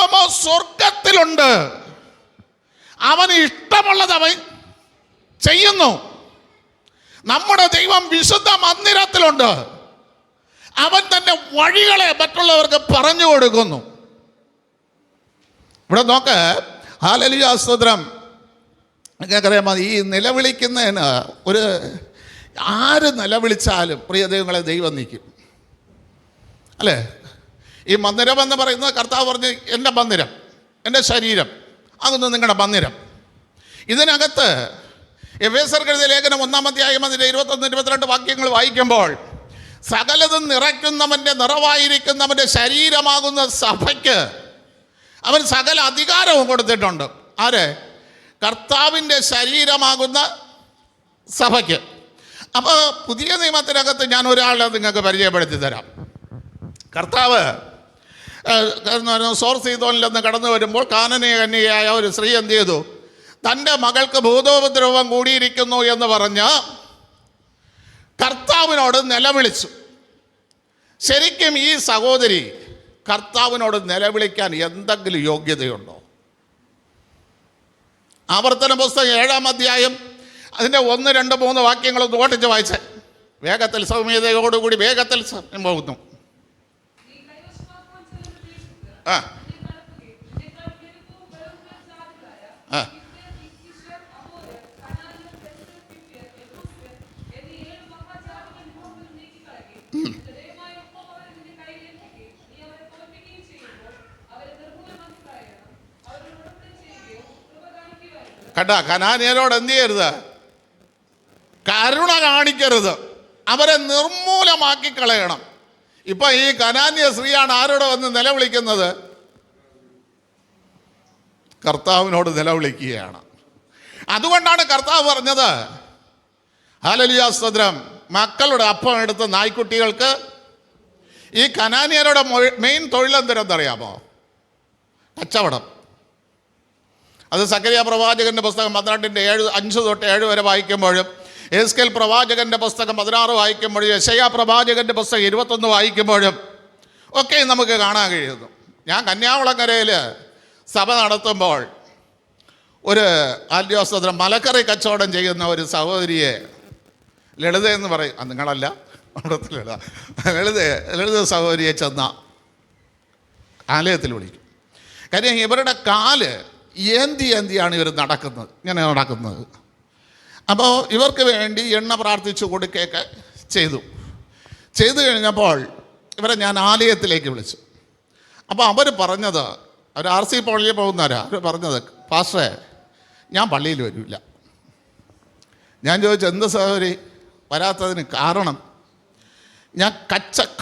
ദൈവമോ സ്വർഗത്തിലുണ്ട്. അവന് ഇഷ്ടമുള്ളത് അവൻ ചെയ്യുന്നു. നമ്മുടെ ദൈവം വിശുദ്ധ മന്ദിരത്തിലുണ്ട്. അവൻ തന്റെ വഴികളെ മറ്റുള്ളവർക്ക് പറഞ്ഞു കൊടുക്കുന്നു. ഇവിടെ നോക്ക്, ഹല്ലേലൂയ, സ്തോത്രം. നിങ്ങൾക്കറിയാമോ, ഈ നിലവിളിക്കുന്നതിന് ആര് നിലവിളിച്ചാലും പ്രിയ ദൈവങ്ങളെ ദൈവം നിൽക്കും, അല്ലേ? ഈ മന്ദിരം എന്ന് പറയുന്നത് കർത്താവ് പറഞ്ഞ് എൻ്റെ മന്ദിരം, എൻ്റെ ശരീരം അതൊന്നും നിങ്ങളുടെ മന്ദിരം. ഇതിനകത്ത് എഫേസ്യർക്ക് എഴുതിയ ലേഖനം 1-ാം അധ്യായം അതിൻ്റെ 21-22 വാക്യങ്ങൾ വായിക്കുമ്പോൾ, സകലതും നിറയ്ക്കുന്നവൻ്റെ നിറവായിരിക്കുന്നവൻ്റെ ശരീരമാകുന്ന സഭയ്ക്ക് അവൻ സകല അധികാരവും കൊടുത്തിട്ടുണ്ട്. ആര്? കർത്താവിൻ്റെ ശരീരമാകുന്ന സഭയ്ക്ക്. അപ്പോൾ പുതിയ നിയമത്തിനകത്ത് ഞാൻ ഒരാളെ നിങ്ങൾക്ക് പരിചയപ്പെടുത്തി തരാം. കർത്താവ് സോർ സീദോനിൽ നിന്ന് കടന്നു വരുമ്പോൾ കാനനീയ കന്യകയായ ഒരു സ്ത്രീ എന്ത് ചെയ്തു? തൻ്റെ മകൾക്ക് ഭൂതോപദ്രവം കൂടിയിരിക്കുന്നു എന്ന് പറഞ്ഞ് കർത്താവിനോട് നിലവിളിച്ചു. ശരിക്കും ഈ സഹോദരി കർത്താവിനോട് നിലവിളിക്കാൻ എന്തെങ്കിലും യോഗ്യതയുണ്ടോ? ആവർത്തന പുസ്തകം 7-ാം അധ്യായം അതിൻ്റെ 1, 2, 3 വാക്യങ്ങളൊന്ന് ഓട്ടിച്ച് വായിച്ച് വേഗത്തിൽ സൗമ്യതയോടുകൂടി വേഗത്തിൽ പോകുന്നു. ആ ആ കേട്ടാ, കനാന്യരോട് എന്ത് ചെയ്യരുത്? കരുണ കാണിക്കരുത്, അവരെ നിർമൂലമാക്കി കളയണം. ഇപ്പൊ ഈ കനാന്യ സ്ത്രീയാണ് ആരോട് വന്ന് നിലവിളിക്കുന്നത്? കർത്താവിനോട് നിലവിളിക്കുകയാണ്. അതുകൊണ്ടാണ് കർത്താവ് പറഞ്ഞത്, ഹല്ലേലൂയ, സ്തോത്രം, മക്കളുടെ അപ്പം എടുത്ത നായ്ക്കുട്ടികൾക്ക്. ഈ കനാന്യരുടെ മെയിൻ തൊഴിലെന്തരെന്നറിയാമോ? കച്ചവടം. അത് സക്കറിയ പ്രവാചകന്റെ പുസ്തകം 12:5 വരെ വായിക്കുമ്പോഴും, എസ്കേൽ പ്രവാചകന്റെ പുസ്തകം 16 വായിക്കുമ്പോഴും, യെശയ്യാ പ്രവാചകന്റെ പുസ്തകം 21 വായിക്കുമ്പോഴും ഒക്കെ നമുക്ക് കാണാൻ കഴിയുന്നു. ഞാൻ കന്യാകുളങ്ങരയിൽ സഭ നടത്തുമ്പോൾ ഒരു ആദ്യോസ്തോത്രം മലക്കറി കച്ചവടം ചെയ്യുന്ന ഒരു സഹോദരിയെ, ലളിത എന്ന് പറയും, നിങ്ങളല്ല, ലളിത സഹോദരിയെ ചെന്ന ആലയത്തിൽ വിളിക്കും. കാര്യം ഇവരുടെ കാല് ഏന്തിയാണ് ഇവർ നടക്കുന്നത്, ഇങ്ങനെ നടക്കുന്നത്. അപ്പോൾ ഇവർക്ക് വേണ്ടി എണ്ണ പ്രാർത്ഥിച്ചു കൊടുക്കുകയൊക്കെ ചെയ്തു കഴിഞ്ഞപ്പോൾ ഇവരെ ഞാൻ ആലയത്തിലേക്ക് വിളിച്ചു. അപ്പോൾ അവർ പറഞ്ഞത്, അവർ RC പള്ളിയിൽ പോകുന്നവരാ, അവർ പറഞ്ഞത്, പാസ്റ്ററെ ഞാൻ പള്ളിയിൽ വരില്ല. ഞാൻ ചോദിച്ചു, എന്ത് സഹോദരി വരാത്തതിന് കാരണം? ഞാൻ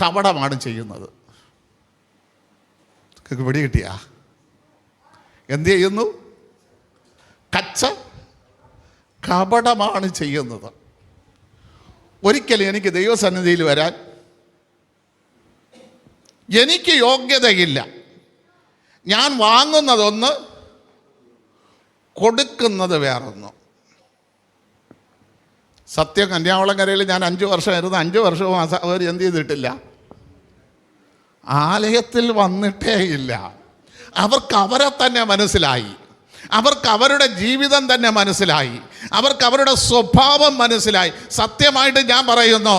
കപടമാണ് ചെയ്യുന്നത്. പിടി കിട്ടിയാ? എന്ത് ചെയ്യുന്നു? കപടമാണ് ചെയ്യുന്നത്. ഒരിക്കലും എനിക്ക് ദൈവസന്നിധിയിൽ വരാൻ എനിക്ക് യോഗ്യതയില്ല. ഞാൻ വാങ്ങുന്നതൊന്ന്, കൊടുക്കുന്നത് വേറൊന്ന്. സത്യം, കന്യാകുളങ്ങരയിൽ ഞാൻ 5 വർഷമായിരുന്നു. 5 വർഷവും അവർ എന്ത് ചെയ്തിട്ടില്ല? ആലയത്തിൽ വന്നിട്ടേ ഇല്ല. അവർക്ക് അവരെ തന്നെ മനസ്സിലായി, അവർക്ക് അവരുടെ ജീവിതം തന്നെ മനസ്സിലായി, അവർക്ക് അവരുടെ സ്വഭാവം മനസ്സിലായി. സത്യമായിട്ട് ഞാൻ പറയുന്നു,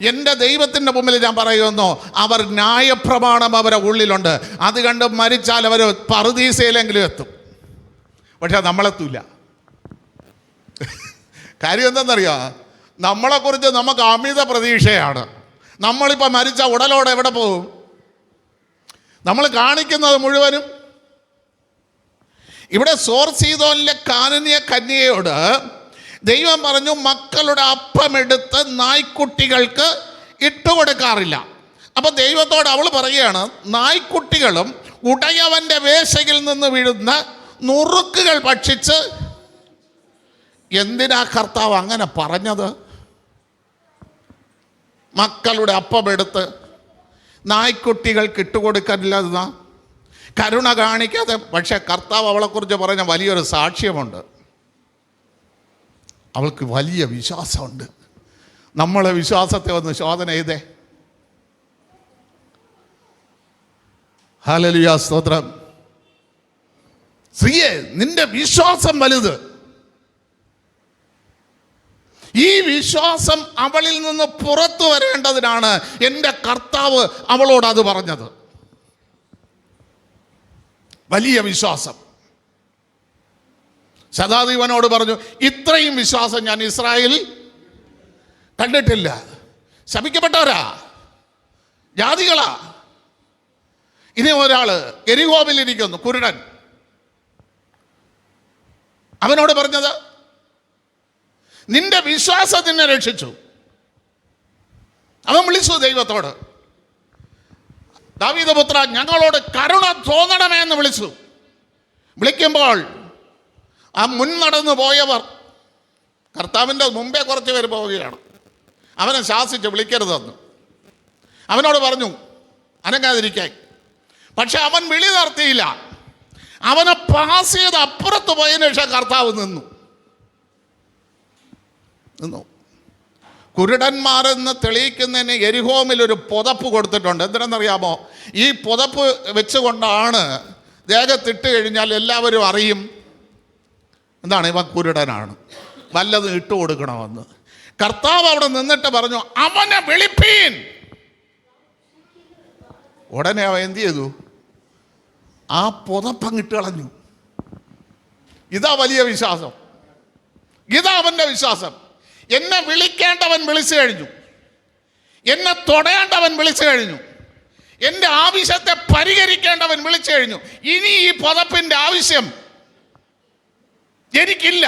എൻ്റെ ദൈവത്തിൻ്റെ മുമ്പിൽ ഞാൻ പറയുന്നു, അവർ ന്യായപ്രമാണം അവരുടെ ഉള്ളിലുണ്ട്. അത് കണ്ട് മരിച്ചാൽ അവർ പറുദീസയിലെങ്കിലും എത്തും. പക്ഷെ നമ്മളെത്തൂല. കാര്യം എന്താണെന്നറിയോ? നമ്മളെക്കുറിച്ച് നമുക്ക് അമിത പ്രതീക്ഷയാണ്. നമ്മളിപ്പോൾ മരിച്ച ഉടലോടെ എവിടെ പോകും? നമ്മൾ കാണിക്കുന്നത് മുഴുവനും. ഇവിടെ സോർ സീദോനിലെ കാനനീയ കന്യകയോട് ദൈവം പറഞ്ഞു, മക്കളുടെ അപ്പമെടുത്ത് നായ്ക്കുട്ടികൾക്ക് ഇട്ടുകൊടുക്കാറില്ല. അപ്പം ദൈവത്തോട് അവൾ പറയുകയാണ്, നായ്ക്കുട്ടികളും ഉടയവൻ്റെ വേശയിൽ നിന്ന് വീഴുന്ന നുറുക്കുകൾ ഭക്ഷിച്ച്. എന്തിനാ കർത്താവ് അങ്ങനെ പറഞ്ഞത്? മക്കളുടെ അപ്പമെടുത്ത് നായ്ക്കുട്ടികൾക്ക് ഇട്ടുകൊടുക്കാനില്ലെന്ന കരുണ കാണിക്കാതെ. പക്ഷെ കർത്താവ് അവളെക്കുറിച്ച് പറഞ്ഞ വലിയൊരു സാക്ഷ്യമുണ്ട്. അവൾക്ക് വലിയ വിശ്വാസമുണ്ട്. നമ്മളെ വിശ്വാസത്തെ ഒന്ന് ശോധന ചെയ്തേ. ഹല്ലേലൂയ, സ്തോത്രം. സ്ത്രീയെ, നിന്റെ വിശ്വാസം വലുത്. ഈ വിശ്വാസം അവളിൽ നിന്ന് പുറത്തു വരേണ്ടതിനാണ് എൻ്റെ കർത്താവ് അവളോട് അത് പറഞ്ഞത്. വലിയ വിശ്വാസം. ശതാധിപനോട് പറഞ്ഞു, ഇത്രയും വിശ്വാസം ഞാൻ ഇസ്രായേലിൽ കണ്ടിട്ടില്ല. ശപിക്കപ്പെട്ടവരാ, ജാതികളാ. ഇനി ഒരാള് എരിഹോവിലിരിക്കുന്നു, കുരുടൻ. അവനോട് പറഞ്ഞത്, നിന്റെ വിശ്വാസം നിന്നെ രക്ഷിച്ചു. അവൻ വിളിച്ചു ദൈവത്തോട്, ദാവീദപുത്ര, ഞങ്ങളോട് കരുണ തോന്നണമേ എന്ന് വിളിച്ചു. വിളിക്കുമ്പോൾ ആ മുൻനടന്നു പോയവർ, കർത്താവിൻ്റെ മുമ്പേ കുറച്ച് പേര് പോവുകയാണ്, അവനെ ശാസിച്ച് വിളിക്കരുതെന്ന് അവനോട് പറഞ്ഞു അനങ്ങാതിരിക്കാൻ. പക്ഷെ അവൻ വിളി നിർത്തിയില്ല. അവനെ പാസ് ചെയ്ത് അപ്പുറത്ത് പോയതിനു ശേഷം കർത്താവ് നിന്നു. കുരുടന്മാരെന്ന് തെളിയിക്കുന്നതിന് എരിഹോമിൽ ഒരു പുതപ്പ് കൊടുത്തിട്ടുണ്ട്. എന്തിനെന്നറിയാമോ? ഈ പുതപ്പ് വെച്ചുകൊണ്ടാണ് ദേഹത്തിട്ട് കഴിഞ്ഞാൽ എല്ലാവരും അറിയും എന്താണ് ഇവൻ കുരുടനാണ്, വല്ലതും ഇട്ട് കൊടുക്കണമെന്ന്. കർത്താവ് അവിടെ നിന്നിട്ട് പറഞ്ഞു, അവനെ വിളിപ്പീൻ. ഉടനെ അവൻ എന്ത് ചെയ്തു? ആ പുതപ്പങ്ങിട്ട് കളഞ്ഞു. ഇതാ വലിയ വിശ്വാസം. ഇതാ അവൻ്റെ വിശ്വാസം. എന്നെ വിളിക്കേണ്ടവൻ വിളിച്ചു കഴിഞ്ഞു, എന്നെ തൊടേണ്ടവൻ വിളിച്ചു കഴിഞ്ഞു, എൻ്റെ ആവശ്യത്തെ പരിഹരിക്കേണ്ടവൻ വിളിച്ചു കഴിഞ്ഞു. ഇനി ഈ പുതപ്പിൻ്റെ ആവശ്യം എനിക്കില്ല.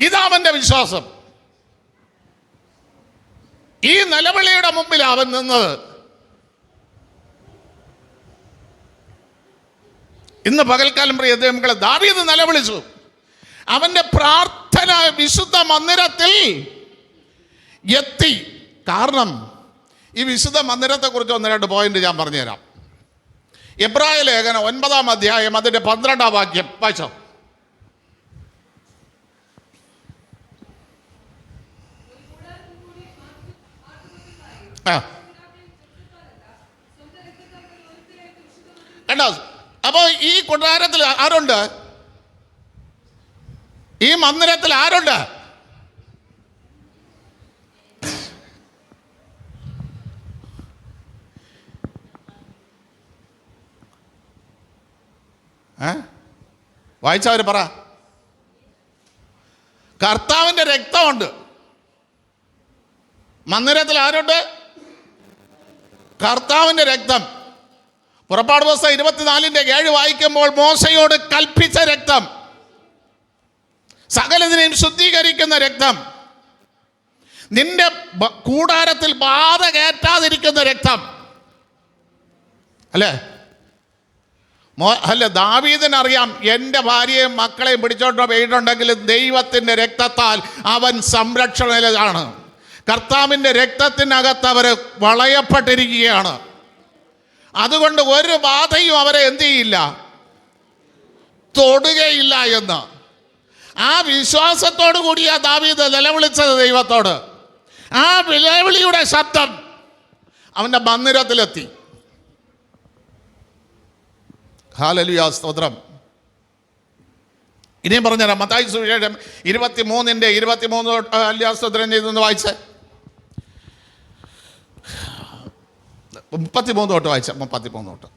ഇതാ അവൻ്റെ വിശ്വാസം. ഈ നിലവിളിയുടെ മുമ്പിൽ അവൻ നിന്നത്. ഇന്ന് പകൽക്കാലം പ്രിയ ദൈവമക്കളെ, ദാവീദ് നിലവിളിച്ചു. അവന്റെ പ്രാർത്ഥന വിശുദ്ധ മന്ദിരത്തിൽ എത്തി. കാരണം ഈ വിശുദ്ധ മന്ദിരത്തെ കുറിച്ച് 1-2 പോയിന്റ് ഞാൻ പറഞ്ഞുതരാം. എബ്രായ ലേഖനം 9-ാം അധ്യായം അതിന്റെ 12-ാം വാക്യം വായിച്ചോ. കണ്ടോ? അപ്പോ ഈ കൊട്ടാരത്തിൽ ആരുണ്ട്? ഈ മന്ദിരത്തിൽ ആരുണ്ട്? വായിച്ചവർ പറ. കർത്താവിന്റെ രക്തമുണ്ട്. മന്ദിരത്തിൽ ആരുണ്ട്? കർത്താവിന്റെ രക്തം. പുറപ്പാട് പുസ്തകം 24-7 വായിക്കുമ്പോൾ മോശയോട് കൽപ്പിച്ച രക്തം, സകലതിനെയും ശുദ്ധീകരിക്കുന്ന രക്തം, നിന്റെ കൂടാരത്തിൽ ബാധ കയറ്റാതിരിക്കുന്ന രക്തം അല്ലേ? അല്ല, ദാവീദിനറിയാം എൻ്റെ ഭാര്യയും മക്കളെയും പിടിച്ചോണ്ടോ പോയിട്ടുണ്ടെങ്കിലും ദൈവത്തിൻ്റെ രക്തത്താൽ അവൻ സംരക്ഷണയിലാണ്. കർത്താവിൻ്റെ രക്തത്തിനകത്ത് അവർ വളയപ്പെട്ടിരിക്കുകയാണ്. അതുകൊണ്ട് ഒരു ബാധയും അവരെ എന്ത് ചെയ്യില്ല, തൊടുകയില്ല എന്ന്. ആ വിശ്വാസത്തോടു കൂടിയാ ദാവീദ് നിലവിളിച്ചത് ദൈവത്തോട്. ആ നിലവിളിയുടെ ശബ്ദം അവൻ്റെ മന്ദിരത്തിലെത്തി. ഹല്ലേലൂയ, സ്തോത്രം. ഇനിയും പറഞ്ഞുതരാം. മത്തായി സുവിശേഷം 23-23 സ്തോത്രം ചെയ്തെന്ന് വായിച്ച് 33 തൊട്ട് വായിച്ച. 33 തൊട്ട്.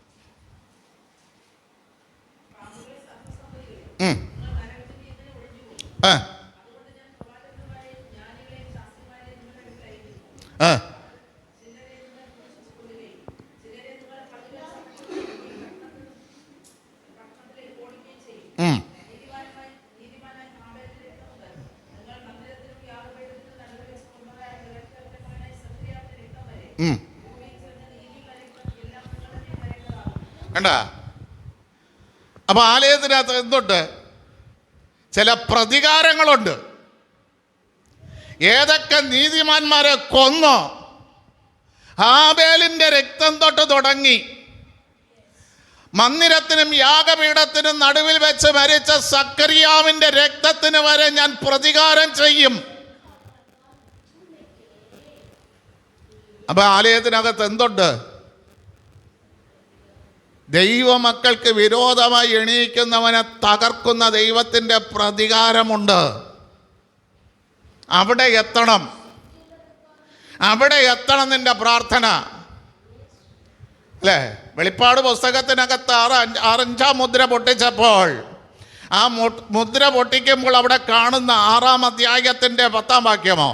കണ്ട? അപ്പൊ ആലയത്തിനകത്ത് എന്തുണ്ട്? ചില പ്രതികാരങ്ങളുണ്ട്. ഏതൊക്കെ നീതിമാന്മാരെ കൊന്നോ, ഹാബേലിന്റെ രക്തം തൊട്ട് തുടങ്ങി മന്ദിരത്തിനും യാഗപീഠത്തിനും നടുവിൽ വെച്ച് മരിച്ച സക്കറിയാവിന്റെ രക്തത്തിന് വരെ ഞാൻ പ്രതികാരം ചെയ്യും. അപ്പൊ ആലയത്തിനകത്ത് എന്തുണ്ട്? ദൈവമക്കൾക്ക് വിരോധമായി എണീക്കുന്നവനെ തകർക്കുന്ന ദൈവത്തിൻ്റെ പ്രതികാരമുണ്ട്. അവിടെ എത്തണം, അവിടെ എത്തണം നിന്റെ പ്രാർത്ഥന, അല്ലേ? വെളിപ്പാട് പുസ്തകത്തിനകത്ത് അഞ്ചാം മുദ്ര പൊട്ടിച്ചപ്പോൾ, ആ മുദ്ര പൊട്ടിക്കുമ്പോൾ അവിടെ കാണുന്ന 6-ാം അധ്യായത്തിൻ്റെ 10-ാം വാക്യമോ,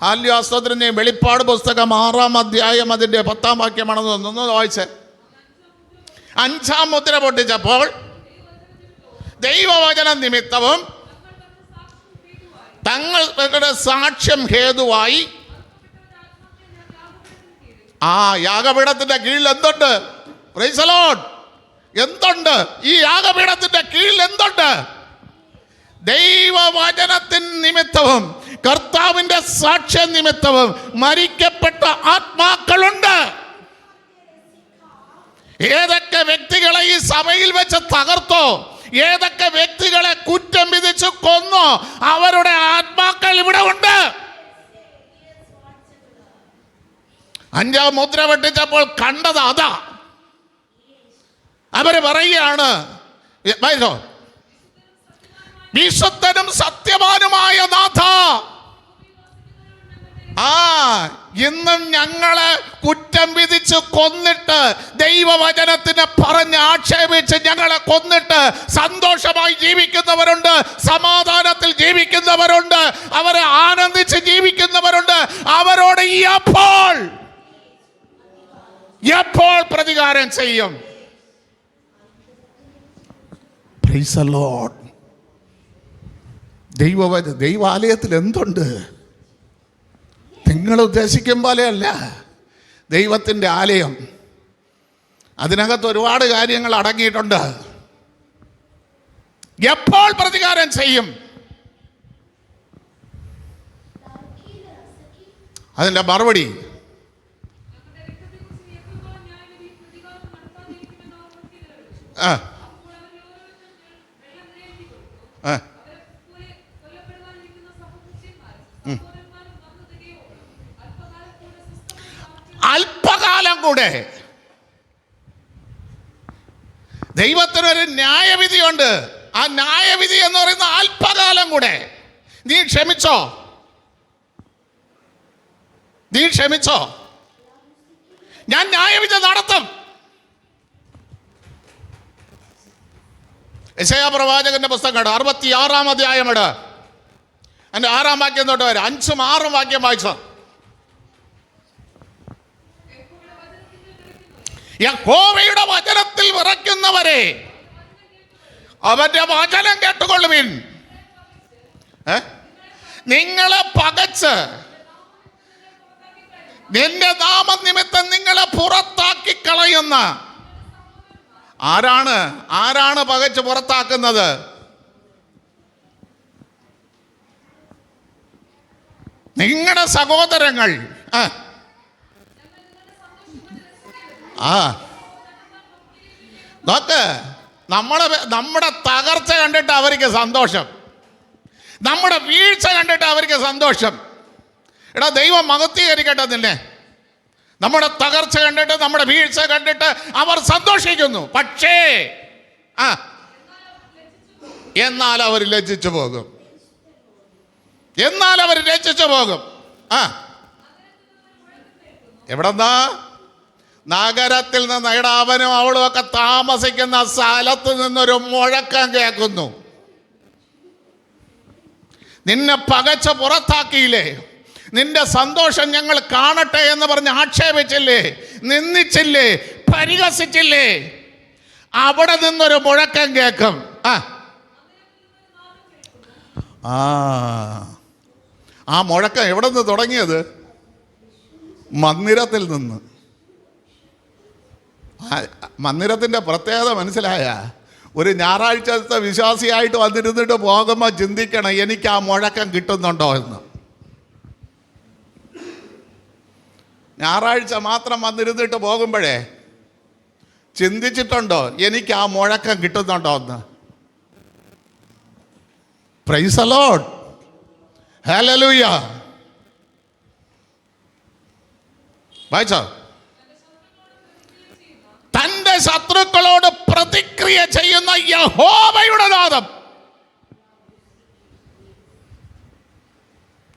ആല്യാസ്തോത്രനെ വെളിപ്പാട് പുസ്തകം 6-ാം അധ്യായം അതിൻ്റെ 10-ാം വാക്യമാണെന്ന് ഒന്ന് വായിച്ചേ. 5-ാം മുദ്ര പൊട്ടിച്ചപ്പോൾ ദൈവവചനം നിമിത്തവും തങ്ങളുടെ സാക്ഷ്യം ഹേതുവായി ആ യാഗപീഠത്തിന്റെ കീഴിൽ എന്തുണ്ട്? Praise the Lord. എന്തുണ്ട് ഈ യാഗപീഠത്തിന്റെ കീഴിൽ? എന്തുണ്ട്? ദൈവവചനത്തിൻ നിമിത്തവും കർത്താവിന്റെ സാക്ഷ്യ നിമിത്തവും മരിക്കപ്പെട്ട ആത്മാക്കളുണ്ട്. ഏതൊക്കെ വ്യക്തികളെ ഈ സഭയിൽ വെച്ച് തകർത്തോ, ഏതൊക്കെ വ്യക്തികളെ കുറ്റം വിധിച്ച് കൊന്നോ, അവരുടെ ആത്മാക്കൾ ഇവിടെ ഉണ്ട്. 5-ാം മുദ്ര വെട്ടിച്ചപ്പോൾ കണ്ടത് അതാ. അവര് പറയുകയാണ്, വിശുദ്ധനും സത്യവാനുമായ നാഥ, ഇന്നും ഞങ്ങളെ കുറ്റം വിധിച്ച് കൊന്നിട്ട്, ദൈവവചനത്തിന് പറഞ്ഞ് ആക്ഷേപിച്ച് ഞങ്ങളെ കൊന്നിട്ട് സന്തോഷമായി ജീവിക്കുന്നവരുണ്ട്, സമാധാനത്തിൽ ജീവിക്കുന്നവരുണ്ട്, അവരെ ആനന്ദിച്ച് ജീവിക്കുന്നവരുണ്ട്. അവരോട് എപ്പോൾ പ്രതികാരം ചെയ്യും? Praise the Lord. ദൈവാലയത്തിൽ എന്തുണ്ട്? നിങ്ങൾ ഉദ്ദേശിക്കും പോലെയല്ല ദൈവത്തിൻ്റെ ആലയം. അതിനകത്ത് ഒരുപാട് കാര്യങ്ങൾ അടങ്ങിയിട്ടുണ്ട്. എപ്പോൾ പ്രതികാരം ചെയ്യും? അതിൻ്റെ മറുപടി അല്പകാലം കൂടെ. ദൈവത്തിനൊരു ന്യായവിധിയുണ്ട്. ആ ന്യായവിധി എന്ന് പറയുന്ന അല്പകാലം കൂടെ. നീ ക്ഷമിച്ചോ? ഞാൻ ന്യായവിധി നടത്തും. യെശയ്യാ പ്രവാചകന്റെ പുസ്തകം 66-ാം അധ്യായം അതിന്റെ 6-ാം വാക്യം തൊട്ട് വരെ 5ഉം 6ഉം വാക്യം വായിച്ചോ. യഹോവയുടെ വചനത്തിൽ വിറയ്ക്കുന്നവരെ അവന്റെ വചനം കേട്ടുകൊള്ളുവിൻ. നിങ്ങളെ പകച്ച് നിന്റെ നാമനിമിത്തം നിങ്ങളെ പുറത്താക്കി കളയുന്ന ആരാണ് പകച്ച് പുറത്താക്കുന്നത്? നിങ്ങളുടെ സഹോദരങ്ങൾ. നോക്ക്, നമ്മുടെ തകർച്ച കണ്ടിട്ട് അവർക്ക് സന്തോഷം, നമ്മുടെ വീഴ്ച കണ്ടിട്ട് അവർക്ക് സന്തോഷം. എടാ, ദൈവം മഹത്വീകരിക്കട്ടെ നിന്നെ. നമ്മുടെ തകർച്ച കണ്ടിട്ട്, നമ്മുടെ വീഴ്ച കണ്ടിട്ട് അവർ സന്തോഷിക്കുന്നു. പക്ഷേ എന്നാൽ അവർ ലജ്ജിച്ചു പോകും. എവിടെന്നാ? നഗരത്തിൽ നിന്ന്. അവനും അവളും ഒക്കെ താമസിക്കുന്ന സ്ഥലത്ത് നിന്നൊരു മുഴക്കം കേൾക്കുന്നു. നിന്നെ പകച്ച പുറത്താക്കിയില്ലേ? നിന്റെ സന്തോഷം ഞങ്ങൾ കാണട്ടെ എന്ന് പറഞ്ഞ് ആക്ഷേപിച്ചില്ലേ, നിന്ദിച്ചില്ലേ, പരിഹസിച്ചില്ലേ? അവിടെ നിന്നൊരു മുഴക്കം കേൾക്കും. ആ മുഴക്കം എവിടെ നിന്ന് തുടങ്ങിയത്? മന്ദിരത്തിൽ നിന്ന്. മന്ദിരത്തിൻ്റെ പ്രത്യേകത മനസ്സിലായ? ഒരു ഞായറാഴ്ചത്തെ വിശ്വാസിയായിട്ട് വന്നിരുന്നിട്ട് പോകുമ്പോൾ ചിന്തിക്കണം, എനിക്ക് ആ മുഴക്കം കിട്ടുന്നുണ്ടോ എന്ന്. ഞായറാഴ്ച മാത്രം വന്നിരുന്നിട്ട് പോകുമ്പോഴേ ചിന്തിച്ചിട്ടുണ്ടോ എനിക്ക് ആ മുഴക്കം കിട്ടുന്നുണ്ടോ എന്ന്? Praise the Lord. ഹല്ലേലൂയ. വായിച്ചോ? തൻ്റെ ശത്രുക്കളോട് പ്രതിക്രിയ ചെയ്യുന്ന യഹോവയുടെ നാദം.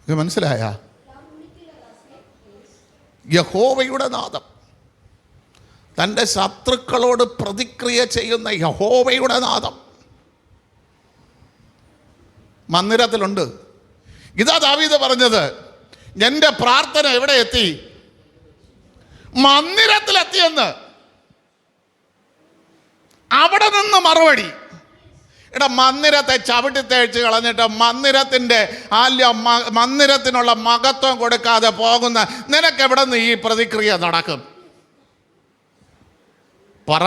ഇത് മനസ്സിലായ? യഹോവയുടെ നാദം, തൻ്റെ ശത്രുക്കളോട് പ്രതിക്രിയ ചെയ്യുന്ന യഹോവയുടെ നാദം മന്ദിരത്തിലുണ്ട്. ഇതാ ദാവീദ് പറഞ്ഞത്, എൻ്റെ പ്രാർത്ഥന എവിടെ എത്തി? മന്ദിരത്തിലെത്തിയെന്ന്. അവിടെ നിന്ന് മറുപടി. മന്ദിരത്തെ ചവിട്ടി തേച്ച് കളഞ്ഞിട്ട് മന്ദിരത്തിനുള്ള മഹത്വം കൊടുക്കാതെ പോകുന്ന നിനക്ക് എവിടെ നിന്ന് ഈ പ്രതിക്രിയ നടക്കും? പറ.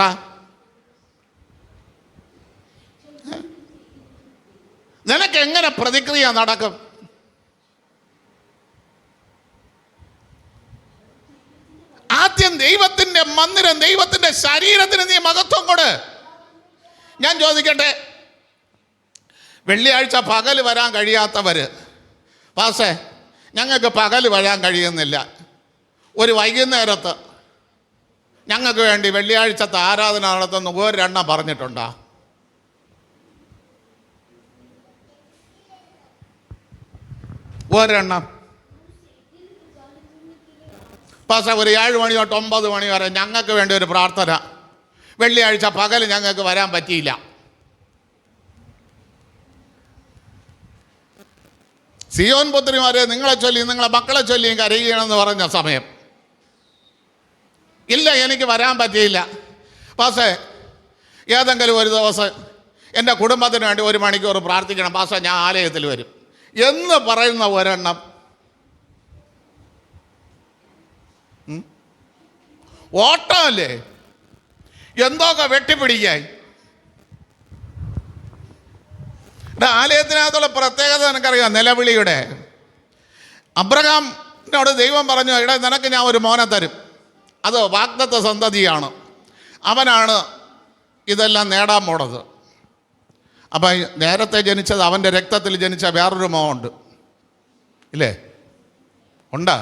നിനക്ക് എങ്ങനെ പ്രതിക്രിയ നടക്കും? ആദ്യം ദൈവത്തിൻ്റെ മന്ദിരം, ദൈവത്തിൻ്റെ ശരീരത്തിന് നീ മഹത്വം കൊട്. ഞാൻ ചോദിക്കട്ടെ, വെള്ളിയാഴ്ച പകൽ വരാൻ കഴിയാത്തവർ, പാസേ ഞങ്ങൾക്ക് പകൽ വരാൻ കഴിയുന്നില്ല, ഒരു വൈകുന്നേരത്ത് ഞങ്ങൾക്ക് വേണ്ടി വെള്ളിയാഴ്ചത്തെ ആരാധന നടത്തുന്ന ഒരെണ്ണം പറഞ്ഞിട്ടുണ്ടോ? ഒരെണ്ണം. പാസേ ഒരു 7 മണി തൊട്ട് 9 മണി വരെ ഞങ്ങൾക്ക് വേണ്ടി ഒരു പ്രാർത്ഥന, വെള്ളിയാഴ്ച പകൽ ഞങ്ങൾക്ക് വരാൻ പറ്റിയില്ല. സിയോൻ പുത്രിമാരെ നിങ്ങളെ ചൊല്ലി നിങ്ങളെ മക്കളെ ചൊല്ലിയും കരയുകയാണെന്ന് പറഞ്ഞ സമയം, ഇല്ല എനിക്ക് വരാൻ പറ്റിയില്ല പാസേ, ഏതെങ്കിലും ഒരു ദിവസം എൻ്റെ കുടുംബത്തിന് വേണ്ടി 1 മണിക്കൂർ പ്രാർത്ഥിക്കണം പാസേ, ഞാൻ ആലയത്തിൽ വരും എന്ന് പറയുന്ന ഒരെണ്ണം. ഓട്ടമല്ലേ, എന്തൊക്കെ വെട്ടിപ്പിടിക്കായി. ആലയത്തിനകത്തുള്ള പ്രത്യേകത നിനക്കറിയാം. നിലവിളിയുടെ അബ്രഹാമിനോട് ദൈവം പറഞ്ഞു, നിനക്ക് ഞാൻ ഒരു മോനെ തരും, അത് വാഗ്ദത്ത സന്തതിയാണ്, അവനാണ് ഇതെല്ലാം നേടാൻ പോണത്. അപ്പം നേരത്തെ ജനിച്ചത്, അവൻ്റെ രക്തത്തിൽ ജനിച്ച വേറൊരു മോനുണ്ട്, ഇല്ലേ? ഉണ്ട്.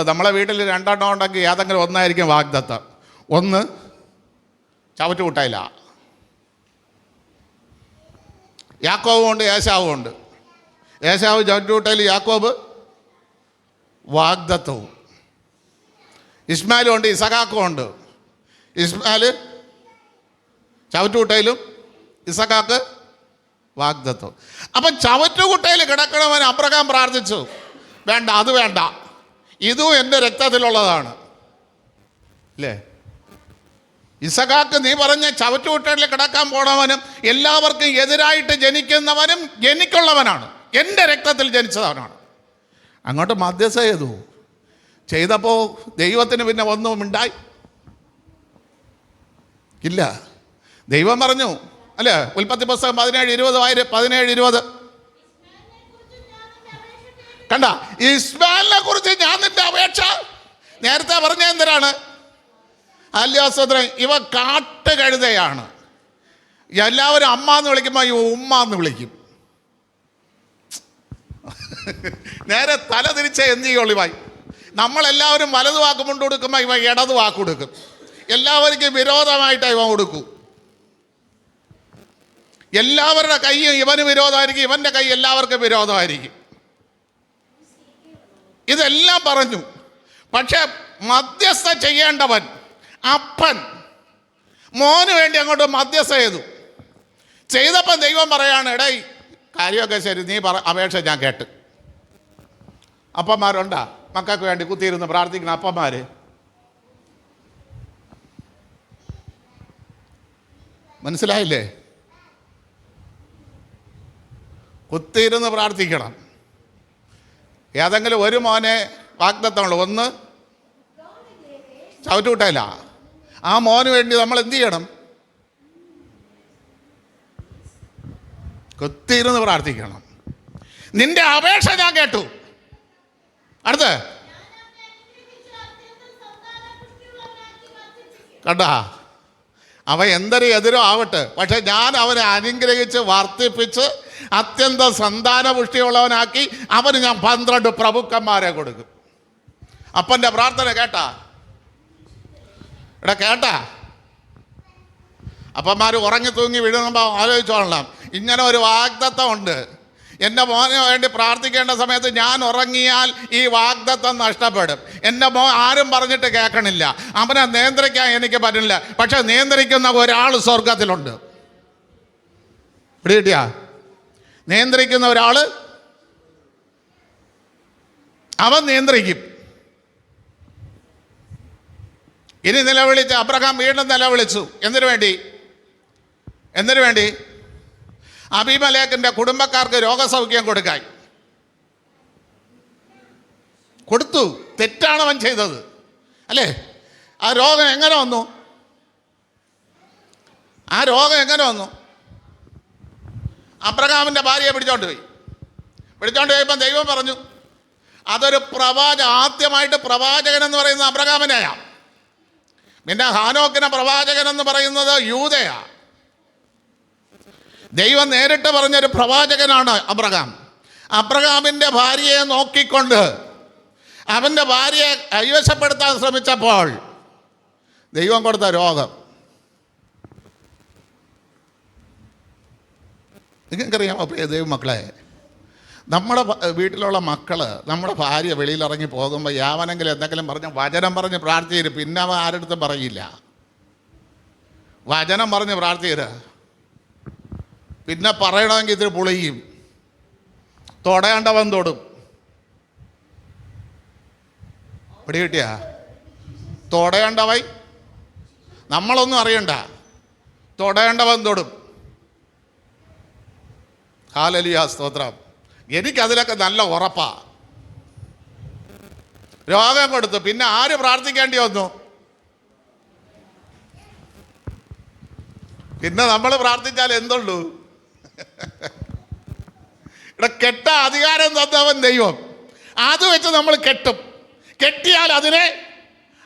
നമ്മളെ വീട്ടിൽ 2 എണ്ണം ഉണ്ടെങ്കിൽ ഏതെങ്കിലും ഒന്നായിരിക്കും വാഗ്ദത്തം. ഒന്ന് ചവറ്റുകുട്ടയില, യാക്കോബും ഉണ്ട്, ഏശാവും ഉണ്ട്. ഏശാവ് ചവറ്റുകുട്ടയിൽ, യാക്കോബ് വാഗ്ദത്തവും. ഇസ്മായിലും ഉണ്ട്, ഇസഹാക്കും ഉണ്ട്. ഇസ്മായിൽ ചവറ്റുകുട്ടയിലും, ഇസഹാക്ക് വാഗ്ദത്തവും. അപ്പം ചവറ്റുകുട്ടയിൽ കിടക്കണമെന്ന് അബ്രഹാം പ്രാർത്ഥിച്ചു. വേണ്ട, അത് വേണ്ട, ഇതും എൻ്റെ രക്തത്തിലുള്ളതാണ്, അല്ലേ? ഇസഹാക്ക് നീ പറഞ്ഞ ചവറ്റുകുട്ടയിൽ കിടക്കാൻ പോണവനും എല്ലാവർക്കും എതിരായിട്ട് ജനിക്കുന്നവനും എനിക്കുള്ളവനാണ്, എൻ്റെ രക്തത്തിൽ ജനിച്ചവനാണ്. അങ്ങോട്ട് മധ്യസ്ഥ ചെയ്തപ്പോൾ ദൈവത്തിന് പിന്നെ ഒന്നും ഉണ്ടായി ഇല്ല. ദൈവം പറഞ്ഞു, അല്ലേ? ഉൽപ്പത്തി പുസ്തകം 17:20 കണ്ട, ഇസ്മായിലിനെ കുറിച്ച് ഞാൻ നിന്റെ അപേക്ഷ നേരത്തെ പറഞ്ഞ എന്തിനാണ്? അല്യാസോദരൻ, ഇവ കാട്ടുകഴുതയാണ്. എല്ലാവരും അമ്മ എന്ന് വിളിക്കുമ്പോൾ ഇവ ഉമ്മ എന്ന് വിളിക്കും. നേരെ തല തിരിച്ച എന്ത് ചെയ്യുള്ളൂ ഇവായി. നമ്മളെല്ലാവരും വലതു വാക്ക് കൊണ്ട് കൊടുക്കുമ്പോൾ ഇവ ഇടത് വാക്ക് കൊടുക്കും. എല്ലാവർക്കും വിരോധമായിട്ട് ഇവ കൊടുക്കും. എല്ലാവരുടെ കൈയും ഇവന് വിരോധമായിരിക്കും, ഇവൻ്റെ കൈ എല്ലാവർക്കും വിരോധമായിരിക്കും. ഇതെല്ലാം പറഞ്ഞു. പക്ഷെ മധ്യസ്ഥ ചെയ്യേണ്ടവൻ അപ്പൻ മോന് വേണ്ടി അങ്ങോട്ട് മധ്യസ്ഥ ചെയ്തപ്പം ദൈവം പറയാണ്, എടേ കാര്യമൊക്കെ ശരി, നീ അപേക്ഷ ഞാൻ കേട്ട്. അപ്പന്മാരുണ്ടാ മക്കൾക്ക് വേണ്ടി കുത്തിയിരുന്ന് പ്രാർത്ഥിക്കുന്ന അപ്പന്മാര്? മനസ്സിലായില്ലേ? കുത്തിയിരുന്ന് പ്രാർത്ഥിക്കണം. ഏതെങ്കിലും ഒരു മോനെ വാഗ്ദത്തമുള്ളൂ, ഒന്ന് ചവറ്റുകുട്ടയില്ല. ആ മോന് വേണ്ടി നമ്മൾ എന്ത് ചെയ്യണം? കുത്തിയിരുന്ന് പ്രാർത്ഥിക്കണം. നിന്റെ അപേക്ഷ ഞാൻ കേട്ടു. അടുത്ത് കണ്ടാ, അവൻ എന്തൊരു എതിരോ ആവട്ടെ, പക്ഷെ ഞാൻ അവനെ അനുഗ്രഹിച്ച് വർദ്ധിപ്പിച്ച് അത്യന്ത സന്താനപുഷ്ടിയുള്ളവനാക്കി അവന് ഞാൻ 12 പ്രഭുക്കന്മാരെ കൊടുക്കും. അപ്പൻ്റെ പ്രാർത്ഥന കേട്ടാ? ഇവിടെ കേട്ടാ, അപ്പന്മാർ ഉറങ്ങി തൂങ്ങി വീഴുമ്പോൾ ആലോചിച്ചോളാം, ഇങ്ങനെ ഒരു വാഗ്ദത്തം ഉണ്ട്. എൻ്റെ മോന് വേണ്ടി പ്രാർത്ഥിക്കേണ്ട സമയത്ത് ഞാൻ ഉറങ്ങിയാൽ ഈ വാഗ്ദത്തം നഷ്ടപ്പെടും. എൻ്റെ മോൻ ആരും പറഞ്ഞിട്ട് കേൾക്കണില്ല, അവനെ നിയന്ത്രിക്കാൻ എനിക്ക് പറ്റില്ല. പക്ഷെ നിയന്ത്രിക്കുന്ന ഒരാൾ സ്വർഗത്തിലുണ്ട്. പിടികിട്ടിയാ? നിയന്ത്രിക്കുന്ന ഒരാൾ, അവൻ നിയന്ത്രിക്കും. ഇനി നിലവിളിച്ച് അബ്രഹാം വീണ്ടും നിലവിളിച്ചു. എന്തിനു വേണ്ടി? അബീമലേക്കിൻ്റെ കുടുംബക്കാർക്ക് രോഗസൗഖ്യം കൊടുത്തു. തെറ്റാണ് അവൻ ചെയ്തത്, അല്ലേ? ആ രോഗം എങ്ങനെ വന്നു? അബ്രഹാമിൻ്റെ ഭാര്യയെ പിടിച്ചോണ്ട് പോയപ്പോൾ ദൈവം പറഞ്ഞു, അതൊരു ആദ്യമായിട്ട് പ്രവാചകൻ എന്ന് പറയുന്നത് അബ്രഹാമിനെയാ. പിന്നെ ഹാനോക്കിനെ പ്രവാചകൻ എന്ന് പറയുന്നത് യൂദയാ. ദൈവം നേരിട്ട് പറഞ്ഞൊരു പ്രവാചകനാണ് അബ്രഹാം. അബ്രഹാമിൻ്റെ ഭാര്യയെ നോക്കിക്കൊണ്ട് അവൻ്റെ ഭാര്യയെ കൈവശപ്പെടുത്താൻ ശ്രമിച്ചപ്പോൾ ദൈവം കൊടുത്ത രോഗം. നിങ്ങൾക്കറിയാമോ പ്രിയ ദൈവമക്കളെ, നമ്മുടെ വീട്ടിലുള്ള മക്കൾ, നമ്മുടെ ഭാര്യ വെളിയിലിറങ്ങി പോകുമ്പോൾ യാവനെങ്കിലും എന്തെങ്കിലും പറഞ്ഞ് വചനം പറഞ്ഞ് പ്രാർത്ഥിക്കരുത്. പിന്നെ അവൻ ആരുടെ പറയില്ല. വചനം പറഞ്ഞ് പ്രാർത്ഥിക്കരുത്. പിന്നെ പറയണമെങ്കിൽ ഇത്തിരി പൊളിയും. തൊടേണ്ടവൻ തൊടും. പിടി കിട്ടിയ? തൊടേണ്ടവൻ, നമ്മളൊന്നും അറിയണ്ട, തൊടേണ്ടവൻ തൊടും. ഹല്ലേലൂയ, സ്തോത്രം. എനിക്കതിലൊക്കെ നല്ല ഉറപ്പാ. രോഗം കൊടുത്തു, പിന്നെ ആര് പ്രാർത്ഥിക്കേണ്ടി വന്നു? പിന്നെ നമ്മൾ പ്രാർത്ഥിച്ചാൽ എന്തുള്ളൂ? ഇവിടെ കെട്ട അധികാരം തന്നവൻ ദൈവം. അത് വെച്ച് നമ്മൾ കെട്ടിയാൽ അതിനെ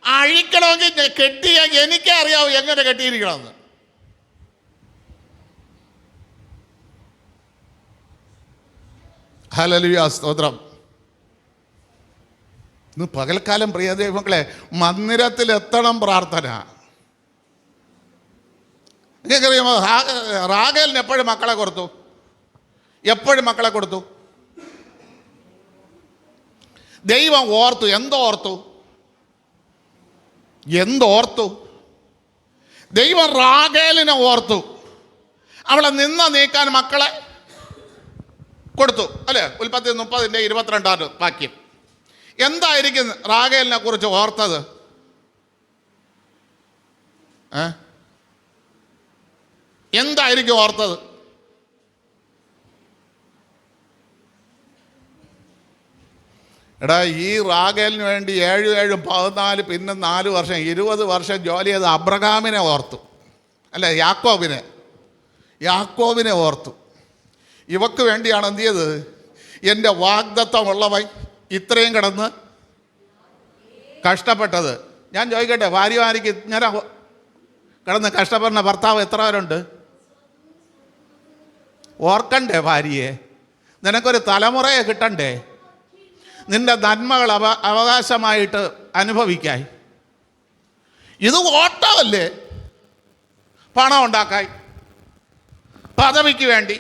അഴിക്കണമെങ്കിൽ കെട്ടിയ എനിക്കേ അറിയാവൂ എങ്ങനെ കെട്ടിയിരിക്കണമെന്ന്. ഹല്ലേലൂയ, സ്തോത്രം. ഇന്ന് പകൽക്കാലം പ്രിയ ദൈവമക്കളെ, മന്ദിരത്തിലെത്തണം പ്രാർത്ഥന. നിങ്ങൾക്കറിയാമോ, റാഗേലിന് എപ്പോഴും മക്കളെ കൊടുത്തു? ദൈവം ഓർത്തു. എന്തോർത്തു? ദൈവം റാഗേലിനെ ഓർത്തു. അവളെ നീക്കാൻ മക്കളെ കൊടുത്തു, അല്ലേ? ഉൽപ്പത്തി 30:22 വാക്യം. എന്തായിരിക്കും റാഗേലിനെ കുറിച്ച് ഓർത്തത്? എന്തായിരിക്കും ഓർത്തത്? എടാ, ഈ റാഗേലിന് വേണ്ടി 7 14 പിന്നെ 4 വർഷം 20 വർഷം ജോലി ചെയ്ത് അബ്രഹാമിനെ ഓർത്തു, അല്ലേ? യാക്കോബിനെ ഓർത്തു. ഇവക്ക് വേണ്ടിയാണ് എന്ത് ചെയ്തത്? എൻ്റെ വാഗ്ദത്തമുള്ളവൻ ഇത്രയും കിടന്ന് കഷ്ടപ്പെട്ടത്. ഞാൻ ചോദിക്കട്ടെ, ഭാര്യമാർക്ക് ഇങ്ങനെ കിടന്ന് കഷ്ടപ്പെടുന്ന ഭർത്താവ് എത്ര പേരുണ്ട്? ഓർക്കണ്ടേ ഭാര്യയെ? നിനക്കൊരു തലമുറയെ കിട്ടണ്ടേ? നിന്റെ നന്മകൾ അവകാശമായിട്ട് അനുഭവിക്കായി. ഇത് ഓട്ടമല്ലേ? പണം ഉണ്ടാക്കായി, പദവിക്ക് വേണ്ടി.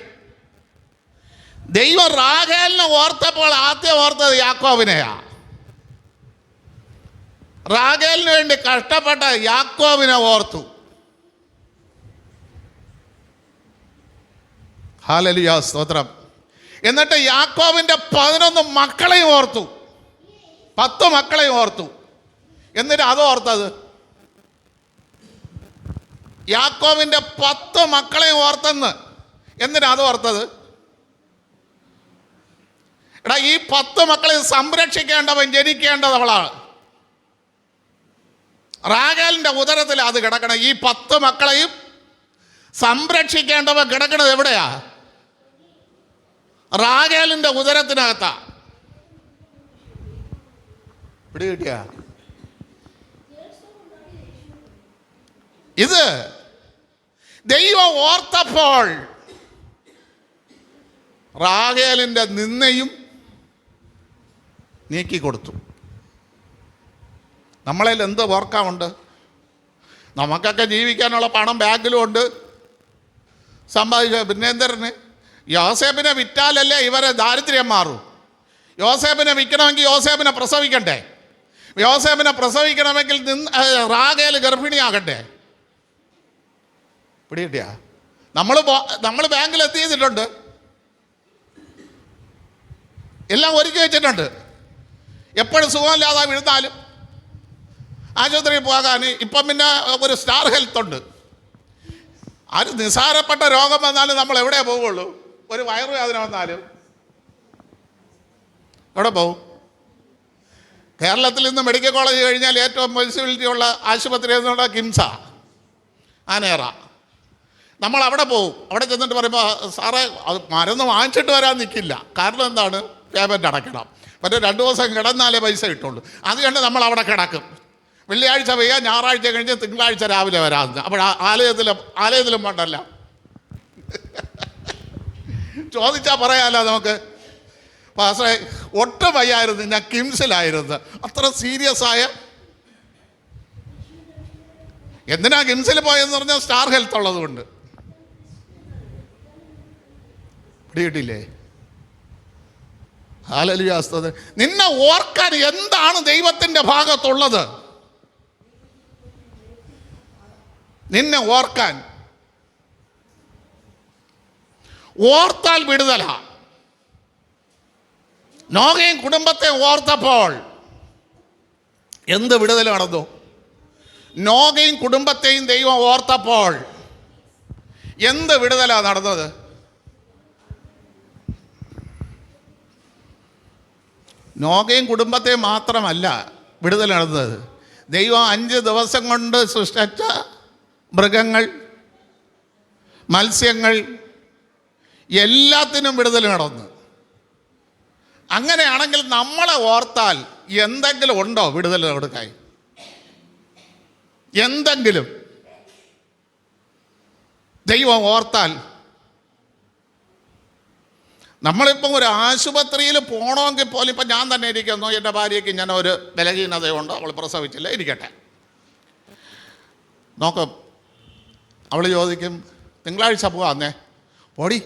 ദൈവം റാഗേലിനെ ഓർത്തപ്പോൾ ആദ്യം ഓർത്തത് യാക്കോബിനെയാ. റാഗേലിന് വേണ്ടി കഷ്ടപ്പെട്ട യാക്കോബിനെ ഓർത്തു. ഹല്ലേലൂയ, സ്തോത്രം. എന്നിട്ട് യാക്കോബിൻ്റെ 11 മക്കളെയും ഓർത്തു, 10 മക്കളെയും ഓർത്തു. എന്നിട്ട് അത് ഓർത്തത്, യാക്കോബിൻ്റെ 10 മക്കളെയും ഓർത്തെന്ന്. എന്നിട്ട് അത് ഓർത്തത്, എടാ, ഈ 10 മക്കളെ സംരക്ഷിക്കേണ്ടവൻ ജനിക്കേണ്ടതവളാണ്. റാഗേലിൻ്റെ ഉദരത്തിൽ അത് കിടക്കണം. ഈ 10 മക്കളെയും സംരക്ഷിക്കേണ്ടവൻ കിടക്കണത് എവിടെയാ? റാഗേലിൻ്റെ ഉദരത്തിനകത്താ. പിടി കിട്ടിയ? ഇത് ദൈവം ഓർത്തപ്പോൾ റാഗേലിൻ്റെ നിന്നയും നീക്കിക്കൊടുത്തു. നമ്മളതിൽ എന്ത് ഓർക്കാമുണ്ട്? നമുക്കൊക്കെ ജീവിക്കാനുള്ള പണം ബാങ്കിലും ഉണ്ട്, സമ്പാദിച്ച. പിന്നെ എന്തരന് യോസേപ്പിനെ വിറ്റാലല്ലേ ഇവരെ ദാരിദ്ര്യം മാറും. യോസേപ്പിനെ വിൽക്കണമെങ്കിൽ യോസേപ്പിനെ പ്രസവിക്കണ്ടേ? യോസേപ്പിനെ പ്രസവിക്കണമെങ്കിൽ റാഗേൽ ഗർഭിണിയാകട്ടെ. പിടികിട്ടിയാ? നമ്മൾ ബാങ്കിൽ എത്തിയിട്ടുണ്ട്, എല്ലാം ഒരുക്കി വെച്ചിട്ടുണ്ട്. എപ്പോഴും സുഖമില്ലാതെ വീഴ്ന്നാലും ആശുപത്രിയിൽ പോകാൻ ഇപ്പം പിന്നെ ഒരു സ്റ്റാർ ഹെൽത്ത് ഉണ്ട്. അത് നിസ്സാരപ്പെട്ട രോഗം വന്നാലും നമ്മൾ എവിടെ പോവുള്ളൂ? ഒരു വയറുവേദന വന്നാലും എവിടെ പോവും? കേരളത്തിൽ നിന്ന് മെഡിക്കൽ കോളേജ് കഴിഞ്ഞാൽ ഏറ്റവും മുനിസിപ്പാലിറ്റി ഉള്ള ആശുപത്രി എന്നുള്ള കിംസ, ആനേറ. നമ്മൾ അവിടെ പോവും. അവിടെ ചെന്നിട്ട് പറയുമ്പോൾ സാറേ അത് മരുന്ന് വാങ്ങിച്ചിട്ട് വരാൻ നിൽക്കില്ല. കാരണം എന്താണ്? പേയ്മെൻറ്റ് അടയ്ക്കണം. മറ്റേ 2 ദിവസം കിടന്നാലേ പൈസ കിട്ടുള്ളൂ. അത് കണ്ട് നമ്മൾ അവിടെ കിടക്കും. വെള്ളിയാഴ്ച വയ്യ, ഞായറാഴ്ച കഴിഞ്ഞ് തിങ്കളാഴ്ച രാവിലെ വരാമെന്ന്. അപ്പോൾ ആലയത്തിലും വേണ്ടല്ല. ചോദിച്ചാൽ പറയാമല്ലോ നമുക്ക്, പാസ്റ്ററെ ഒട്ടും വയ്യായിരുന്നു, ഞാൻ കിംസിലായിരുന്നു. അത്ര സീരിയസ് ആയ. എന്തിനാ കിംസിൽ പോയെന്ന് പറഞ്ഞാൽ സ്റ്റാർ ഹെൽത്ത് ഉള്ളത് കൊണ്ട്. പിടികിട്ടില്ലേ? ഹല്ലേലൂയ. നിന്നെ ഓർക്കാൻ എന്താണ് ദൈവത്തിൻ്റെ ഭാഗത്തുള്ളത്? നിന്നെ ഓർക്കാൻ. ഓർത്താൽ വിടുതല. നോഹയും കുടുംബത്തെ ഓർത്തപ്പോൾ എന്ത് വിടുതൽ നടന്നു? നോഹയും കുടുംബത്തെയും ദൈവം ഓർത്തപ്പോൾ എന്ത് വിടുതലാണ് നടന്നത്? നോഹയും കുടുംബത്തെ മാത്രമല്ല വിടുതൽ നടന്നത്. ദൈവം 5 ദിവസം കൊണ്ട് സൃഷ്ടിച്ച മൃഗങ്ങൾ, മത്സ്യങ്ങൾ, എല്ലാത്തിനും വിടുതൽ നടന്നു. അങ്ങനെയാണെങ്കിൽ നമ്മളെ ഓർത്താൽ എന്തെങ്കിലും ഉണ്ടോ വിടുതൽ കൊടുക്കാൻ? എന്തെങ്കിലും ദൈവം ഓർത്താൽ. നമ്മളിപ്പം ഒരു ആശുപത്രിയിൽ പോകണമെങ്കിൽ പോലും, ഇപ്പം ഞാൻ തന്നെ ഇരിക്കുന്നു, എൻ്റെ ഭാര്യയ്ക്ക് ഞാൻ ഒരു ബലഹീനതയുണ്ട്, അവൾ പ്രസവിച്ചില്ല, ഇരിക്കട്ടെ. നോക്കും, അവൾ ചോദിക്കും തിങ്കളാഴ്ച പോകാന്നേ. പോടി,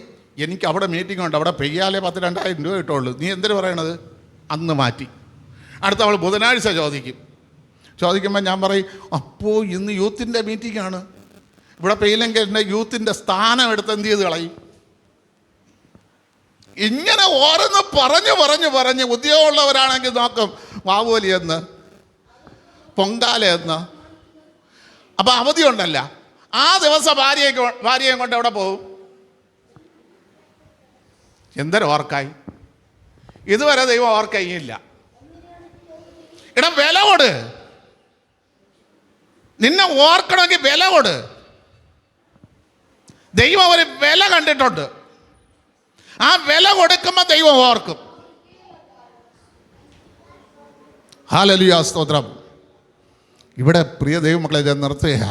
എനിക്ക് അവിടെ മീറ്റിംഗ് ഉണ്ട്, അവിടെ പെയ്യാലേ 10,000-2,000 രൂപ കിട്ടുള്ളൂ, നീ എന്തിനു പറയണത്? അന്ന് മാറ്റി. അടുത്ത അവൾ ബുധനാഴ്ച ചോദിക്കുമ്പോൾ ഞാൻ പറയും, അപ്പോൾ ഇന്ന് യൂത്തിൻ്റെ മീറ്റിംഗ് ആണ്, ഇവിടെ പെയ്യില്ലെങ്കിൽ എൻ്റെ യൂത്തിൻ്റെ സ്ഥാനം എടുത്ത് എന്ത് ചെയ്ത് കളയും? ഇങ്ങനെ ഓരോന്ന് പറഞ്ഞ് ഉദ്യോഗമുള്ളവരാണെങ്കിൽ നോക്കും വാവോലി എന്ന്, പൊങ്കാല എന്ന്. അപ്പം അവധിയുണ്ടല്ല, ആ ദിവസം ഭാര്യയും കൊണ്ട് എവിടെ പോകും? എന്തൊരു ഓർക്കായി? ഇതുവരെ ദൈവം ഓർക്കയില്ല. വില കൊട്. നിന്നെ ഓർക്കണമെങ്കിൽ വില കൊട്. ദൈവം ഒരു വില കണ്ടിട്ടുണ്ട്. ആ വില കൊടുക്കുമ്പോൾ ദൈവം ഓർക്കും. ഹല്ലേലൂയ, സ്തോത്രം. ഇവിടെ പ്രിയ ദൈവമക്കളെ, ഇത് നിർത്തുക.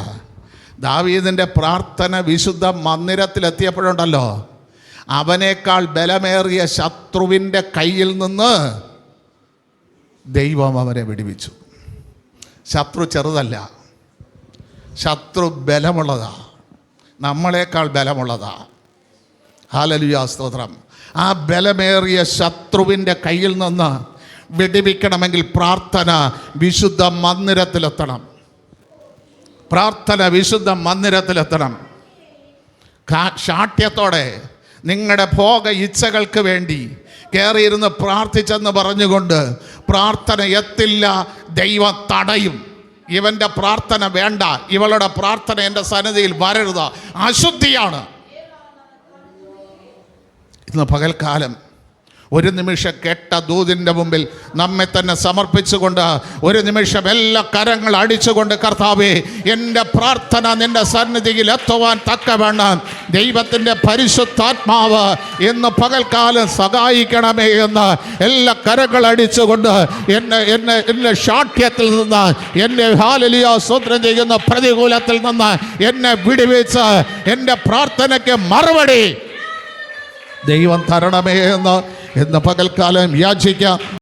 ദാവീദിൻ്റെ പ്രാർത്ഥന വിശുദ്ധ മന്ദിരത്തിലെത്തിയപ്പോഴുണ്ടല്ലോ, അവനേക്കാൾ ബലമേറിയ ശത്രുവിൻ്റെ കയ്യിൽ നിന്ന് ദൈവം അവനെ വിടുവിച്ചു. ശത്രു ചെറുതല്ല, ശത്രു ബലമുള്ളതാ, നമ്മളെക്കാൾ ബലമുള്ളതാ. ഹല്ലേലൂയ, സ്തോത്രം. ആ ബലമേറിയ ശത്രുവിൻ്റെ കയ്യിൽ നിന്ന് വിടുവിക്കണമെങ്കിൽ പ്രാർത്ഥന വിശുദ്ധ മന്ദിരത്തിലെത്തണം. പ്രാർത്ഥന വിശുദ്ധ മന്ദിരത്തിലെത്തണം. ശാഠ്യത്തോടെ നിങ്ങളുടെ ഭോഗ ഇച്ഛകൾക്ക് വേണ്ടി കയറിയിരുന്ന് പ്രാർത്ഥിച്ചെന്ന് പറഞ്ഞുകൊണ്ട് പ്രാർത്ഥന എത്തില്ല, ദൈവം തടയും. ഇവൻ്റെ പ്രാർത്ഥന വേണ്ട, ഇവളുടെ പ്രാർത്ഥന എൻ്റെ സന്നിധിയിൽ വരരുത്, അശുദ്ധിയാണ്. ഇന്ന് പകൽക്കാലം ഒരു നിമിഷം കേട്ട ദൂതിൻ്റെ മുമ്പിൽ നമ്മെ തന്നെ സമർപ്പിച്ചുകൊണ്ട് ഒരു നിമിഷം എല്ലാ കരങ്ങൾ അടിച്ചുകൊണ്ട്, കർത്താവേ, എൻ്റെ പ്രാർത്ഥന നിൻ്റെ സന്നിധിയിൽ എത്തുവാൻ തക്കവണ്ണം ദൈവത്തിൻ്റെ പരിശുദ്ധാത്മാവ് ഇന്ന് പകൽക്കാലം സഹായിക്കണമേ എന്ന് എല്ലാ കരങ്ങൾ അടിച്ചുകൊണ്ട് എന്നെ ശാഠ്യത്തിൽ നിന്ന്, എന്നെ ഹല്ലേലൂയ സ്തോത്രം ചെയ്യുന്ന പ്രതികൂലത്തിൽ നിന്ന് എന്നെ വിടുവിച്ച് എൻ്റെ പ്രാർത്ഥനയ്ക്ക് മറുപടി ദൈവം തരണമേ എന്ന് പകൽക്കാലം യാചിക്കാം.